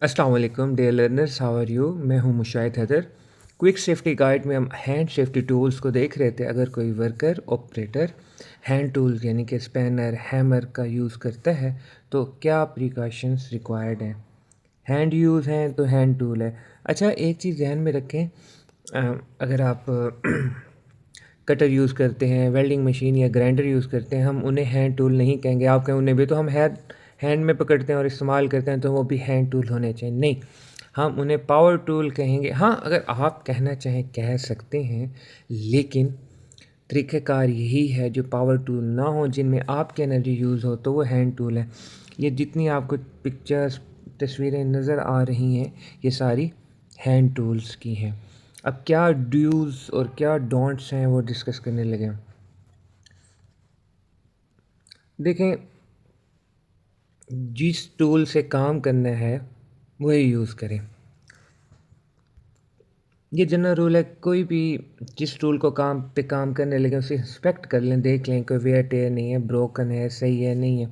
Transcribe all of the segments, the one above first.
अस्सलाम वालेकुम dear learners, how are you. मैं हूं Mushahid Haider. Quick safety guide में हम हैंड सेफ्टी टूल्स को देख रहे थे। अगर कोई वर्कर ऑपरेटर हैंड टूल्स यानी कि स्पैनर हैमर का यूज़ करता है तो क्या प्रिकॉशंस रिक्वायर्ड हैं। हैंड यूज़ हैं तो हैंड टूल है। अच्छा, एक चीज़ ध्यान में रखें, अगर आप कटर यूज़ करते हैं, वेल्डिंग मशीन या ग्राइंडर यूज़ करते हैं, हम उन्हें हैंड टूल नहीं कहेंगे। आप कहें उन्हें भी तो हम हैंड में पकड़ते हैं और इस्तेमाल करते हैं, तो वो भी हैंड टूल होने चाहिए। नहीं, हम उन्हें पावर टूल कहेंगे। हाँ, अगर आप कहना चाहें कह सकते हैं, लेकिन तरीक़ेकार यही है, जो पावर टूल ना हो, जिनमें आपकी एनर्जी यूज़ हो, तो वो हैंड टूल है। ये जितनी आपको पिक्चर्स तस्वीरें नज़र आ रही हैं, ये सारी हैंड टूल्स की हैं। अब क्या ड्यूज़ और क्या डोंट्स हैं वो डिस्कस करने लगे। देखें, जिस टूल से काम करना है वही यूज़ करें। ये जनरल रूल है। कोई भी जिस टूल को काम करने लगे उसे इंस्पेक्ट कर लें, देख लें कोई वेयर टेयर नहीं है, ब्रोकन है, सही है, नहीं है।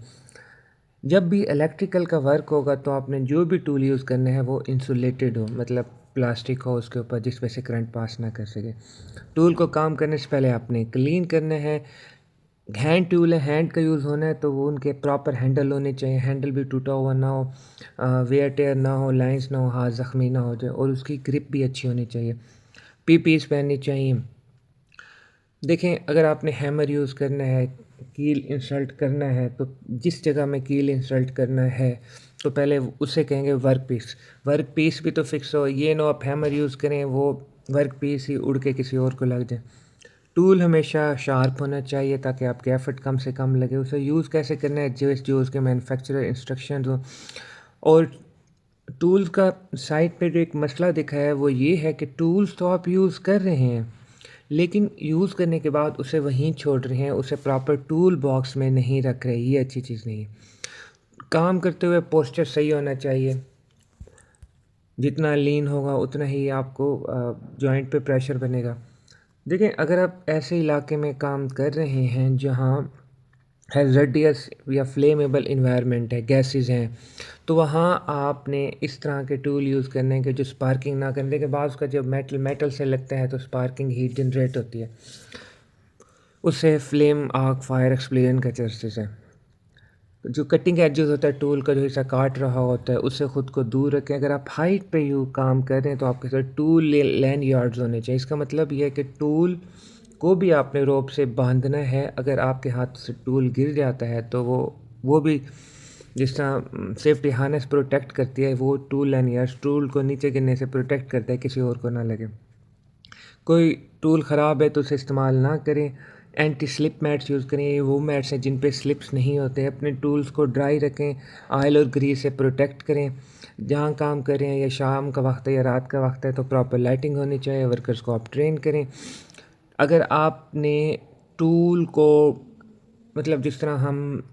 जब भी इलेक्ट्रिकल का वर्क होगा तो आपने जो भी टूल यूज़ करना है वो इंसुलेटेड हो, मतलब प्लास्टिक हो उसके ऊपर, जिस वजह से करंट पास ना कर सके। टूल को काम करने से पहले आपने क्लीन करना है। हैंड टूल है, हैंड का यूज़ होना है तो वो उनके प्रॉपर हैंडल होने चाहिए। हैंडल भी टूटा हुआ ना हो, वेयर टेयर ना हो, लाइंस ना हो, हाथ ज़ख्मी ना हो जाए, और उसकी ग्रिप भी अच्छी होनी चाहिए। पीपीस पहननी चाहिए। देखें, अगर आपने हैमर यूज़ करना है, कील इंसर्ट करना है, तो जिस जगह में कील इंसर्ट करना है तो पहले उसे कहेंगे वर्क पीस। वर्क पीस भी तो फिक्स हो, ये नो आप हैमर यूज़ करें वो वर्क पीस ही उड़ के किसी और को लग जाए। टूल हमेशा शार्प होना चाहिए ताकि आपके एफर्ट कम से कम लगे। उसे यूज़ कैसे करना है, जो उसके मैन्युफैक्चरर इंस्ट्रक्शंस हो। और टूल्स का साइड पे जो एक मसला दिखा है वो ये है कि टूल्स तो आप यूज़ कर रहे हैं, लेकिन यूज़ करने के बाद उसे वहीं छोड़ रहे हैं, उसे प्रॉपर टूल बॉक्स में नहीं रख रहे। ये अच्छी चीज़ नहीं है। काम करते हुए पोस्चर सही होना चाहिए। जितना लीन होगा उतना ही आपको जॉइंट पे प्रेशर बनेगा। देखिए, अगर आप ऐसे इलाके में काम कर रहे हैं जहाँ हैज़र्डियस या फ्लेमेबल इन्वायरमेंट है, गैसेस हैं, तो वहाँ आपने इस तरह के टूल यूज़ करने के जो स्पार्किंग ना करने के बाद उसका जब मेटल से लगता है तो स्पार्किंग हीट जनरेट होती है, उससे फ्लेम आग फायर एक्सप्लोजन का चांसेस है। जो कटिंग एजेस होता है, टूल का जो हिस्सा काट रहा होता है, उससे ख़ुद को दूर रखें। अगर आप हाइट पे काम कर रहे हैं तो आपके साथ टूल लैंड यार्ड्स होने चाहिए। इसका मतलब ये है कि टूल को भी आपने रोप से बांधना है। अगर आपके हाथ से टूल गिर जाता है तो वो भी जिस तरह सेफ्टी हार्नेस प्रोटेक्ट करती है, वो टूल लैंड यार्ड्स टूल को नीचे गिरने से प्रोटेक्ट करता है, किसी और को ना लगे। कोई टूल ख़राब है तो उसे इस्तेमाल ना करें। एंटी स्लिप मैट्स यूज़ करें। ये वो मैट्स हैं जिन पे स्लिप्स नहीं होते। अपने टूल्स को ड्राई रखें, ऑयल और ग्रीस से प्रोटेक्ट करें। जहाँ काम कर रहे हैं, या शाम का वक्त है या रात का वक्त है, तो प्रॉपर लाइटिंग होनी चाहिए। वर्कर्स को आप ट्रेन करें। अगर आपने टूल को, मतलब जिस तरह हम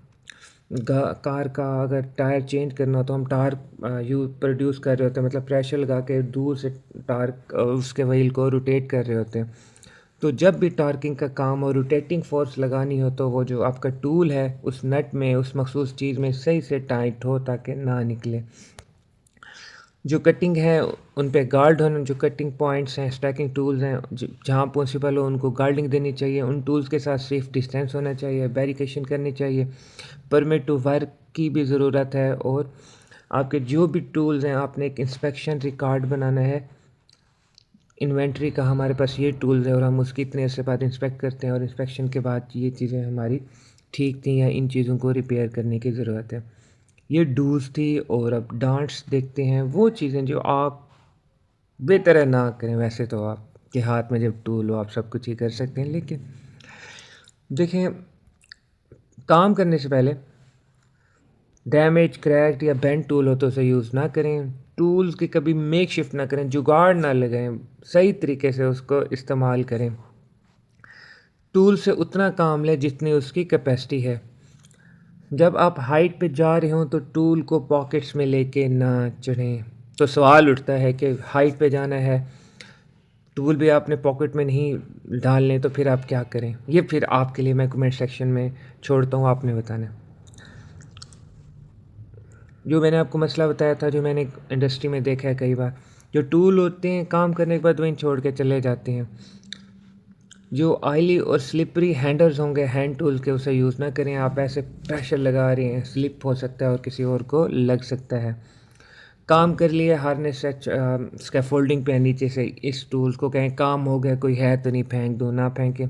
कार का अगर टायर चेंज करना हो तो हम टायर प्रोड्यूस कर रहे होते हैं, मतलब प्रेशर लगा के दूर से टायर उसके व्हील को रोटेट कर रहे होते हैं। तो जब भी टार्किंग का काम और रोटेटिंग फोर्स लगानी हो तो वो जो आपका टूल है उस नट में, उस मखसूस चीज़ में सही से टाइट हो ताकि ना निकले। जो कटिंग है उन पे गार्ड होना, जो कटिंग पॉइंट्स हैं, स्टैकिंग टूल्स हैं, जहाँ पॉसिबल हो उनको गार्डिंग देनी चाहिए। उन टूल्स के साथ सेफ डिस्टेंस होना चाहिए, बैरिकेशन करनी चाहिए। परमिट टू वर्क की भी ज़रूरत है। और आपके जो भी टूल्स हैं, आपने एक इंस्पेक्शन रिकॉर्ड बनाना है इन्वेंट्री का। हमारे पास ये टूल्स है और हम उसकी इतने अर्से बाद इंस्पेक्ट करते हैं, और इंस्पेक्शन के बाद ये चीज़ें हमारी ठीक थी या इन चीज़ों को रिपेयर करने की ज़रूरत है। ये डूज़ थी। और अब डांट्स देखते हैं, वो चीज़ें जो आप बेहतर है ना करें। वैसे तो आपके हाथ में जब टूल हो आप सब कुछ ही कर सकते हैं, लेकिन देखें, काम करने से पहले डैमेज, क्रैक्ड या बेंड टूल हो तो उसे यूज़ ना करें। टूल्स की कभी मेक शिफ्ट ना करें, जुगाड़ ना लगाएं, सही तरीके से उसको इस्तेमाल करें। टूल से उतना काम लें जितनी उसकी कैपेसिटी है। जब आप हाइट पे जा रहे हों तो टूल को पॉकेट्स में लेके ना चढ़ें। तो सवाल उठता है कि हाइट पे जाना है, टूल भी आपने पॉकेट में नहीं डालने, तो फिर आप क्या करें। ये फिर आपके लिए मैं कमेंट सेक्शन में छोड़ता हूँ, आपने बताना। जो मैंने आपको मसला बताया था, जो मैंने इंडस्ट्री में देखा है कई बार, जो टूल होते हैं काम करने के बाद वहीं छोड़ के चले जाते हैं। जो ऑयली और स्लिपरी हैंडल्स होंगे हैंड टूल के, उसे यूज़ ना करें। आप ऐसे प्रेशर लगा रहे हैं, स्लिप हो सकता है और किसी और को लग सकता है। काम कर लिए हार्नेस स्कैफोल्डिंग पे नीचे से, इस टूल्स को कहें काम हो गया, कोई है तो नहीं फेंक दो, ना फेंकें।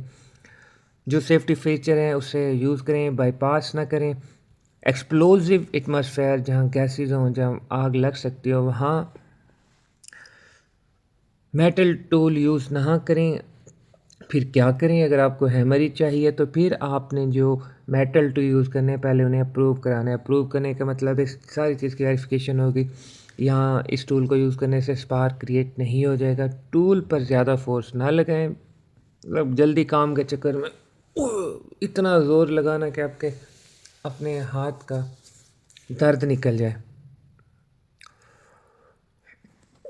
जो सेफ्टी फीचर हैं उसे यूज़ करें, बाईपास ना करें। एक्सप्लोजिव एटमॉस्फेयर, जहाँ गैसेज हों, जहाँ आग लग सकती हो, वहाँ मेटल टूल यूज़ ना करें। फिर क्या करें, अगर आपको हैमर ही चाहिए तो फिर आपने जो मेटल टूल यूज़ करने हैं पहले उन्हें अप्रूव कराना है। अप्रूव करने का मतलब इस सारी चीज़ की वेरिफिकेशन होगी। यहाँ इस टूल को यूज़ करने से स्पार्क क्रिएट नहीं हो जाएगा। टूल पर ज़्यादा फोर्स ना लगाएं, मतलब जल्दी काम के चक्कर में इतना ज़ोर लगाना कि आपके अपने हाथ का दर्द निकल जाए।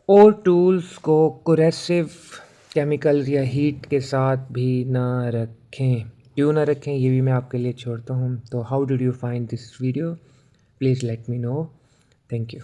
और टूल्स को कोरेसिव केमिकल्स या हीट के साथ भी ना रखें। क्यों ना रखें ये भी मैं आपके लिए छोड़ता हूँ। तो how did you find this video, please let me know. Thank you.